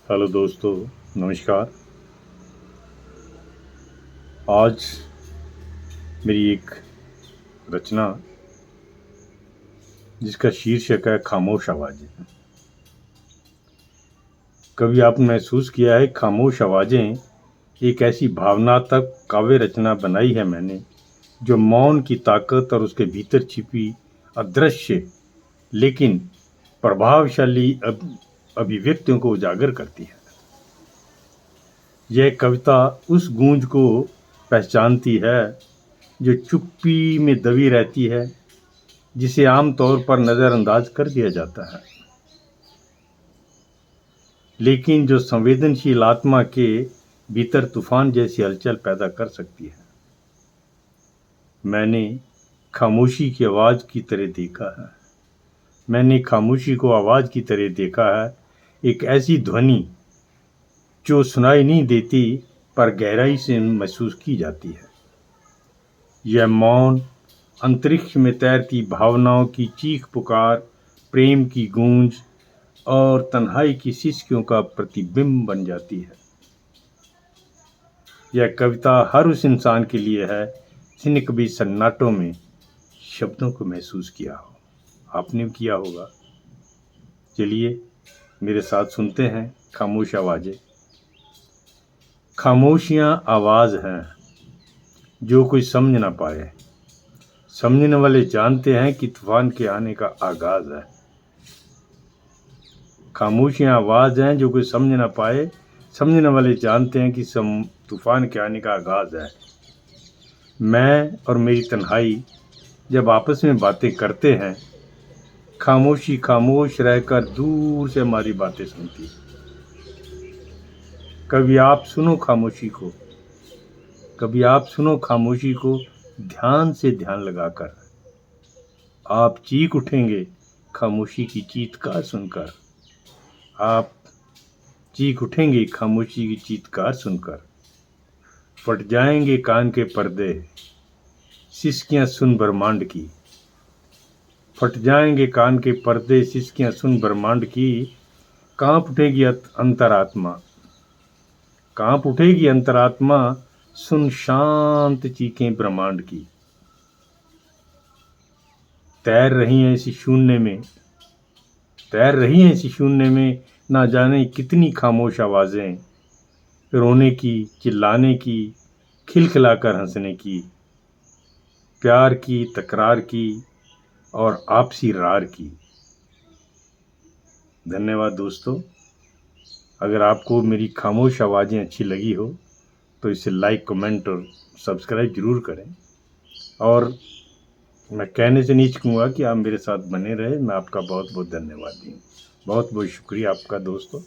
Hello दोस्तों, नमस्कार। आज मेरी एक रचना जिसका शीर्षक है खामोश आवाज़ें। कभी आपने महसूस किया है खामोश आवाज़ें एक ऐसी भावनात्मक काव्य रचना बनाई है मैंने, जो मौन की ताकत और उसके भीतर छिपी अदृश्य लेकिन प्रभावशाली अभिव्यक्तियों को उजागर करती है। यह कविता उस गूंज को पहचानती है जो चुप्पी में दबी रहती है, जिसे आमतौर पर नज़रअंदाज कर दिया जाता है, लेकिन जो संवेदनशील आत्मा के भीतर तूफान जैसी हलचल पैदा कर सकती है। मैंने खामोशी की आवाज़ की तरह देखा है। मैंने खामोशी को आवाज़ की तरह देखा है, एक ऐसी ध्वनि जो सुनाई नहीं देती पर गहराई से महसूस की जाती है। यह मौन अंतरिक्ष में तैरती भावनाओं की चीख पुकार, प्रेम की गूंज और तन्हाई की सिसकियों का प्रतिबिंब बन जाती है। यह कविता हर उस इंसान के लिए है जिसने कभी सन्नाटों में शब्दों को महसूस किया हो। आपने भी किया होगा। चलिए मेरे साथ सुनते हैं खामोश आवाज़ें। खामोशियाँ आवाज़ हैं जो कोई समझ ना पाए। समझने वाले जानते हैं कि तूफान के आने का आगाज़ है। खामोशियाँ आवाज़ हैं जो कोई समझ ना पाए। समझने वाले जानते हैं कि तूफान के आने का आगाज़ है। मैं और मेरी तन्हाई जब आपस में बातें करते हैं, खामोशी खामोश रहकर दूर से हमारी बातें सुनती है। कभी आप सुनो खामोशी को, कभी आप सुनो खामोशी को ध्यान से ध्यान लगाकर। आप चीख उठेंगे खामोशी की चीत्कार सुनकर। आप चीख उठेंगे खामोशी की चीत्कार सुनकर। फट जाएंगे कान के पर्दे सिसकियां सुन ब्रह्मांड की। फट जाएंगे कान के पर्दे सिसकियां सुन ब्रह्मांड की। कांप उठेगी अंतरात्मा, कांप उठेगी अंतरात्मा सुन शांत चीखें ब्रह्मांड की। तैर रही हैं इसी शून्य में, तैर रही हैं इसी शून्य में ना जाने कितनी खामोश आवाज़ें, रोने की, चिल्लाने की, खिलखिलाकर हंसने की, प्यार की, तकरार की और आपसी रार की। धन्यवाद दोस्तों। अगर आपको मेरी खामोश आवाज़ें अच्छी लगी हो तो इसे लाइक, कमेंट और सब्सक्राइब ज़रूर करें। और मैं कहने से नहीं चूकूँगा कि आप मेरे साथ बने रहें। मैं आपका बहुत बहुत धन्यवाद दूँ। बहुत बहुत शुक्रिया आपका दोस्तों।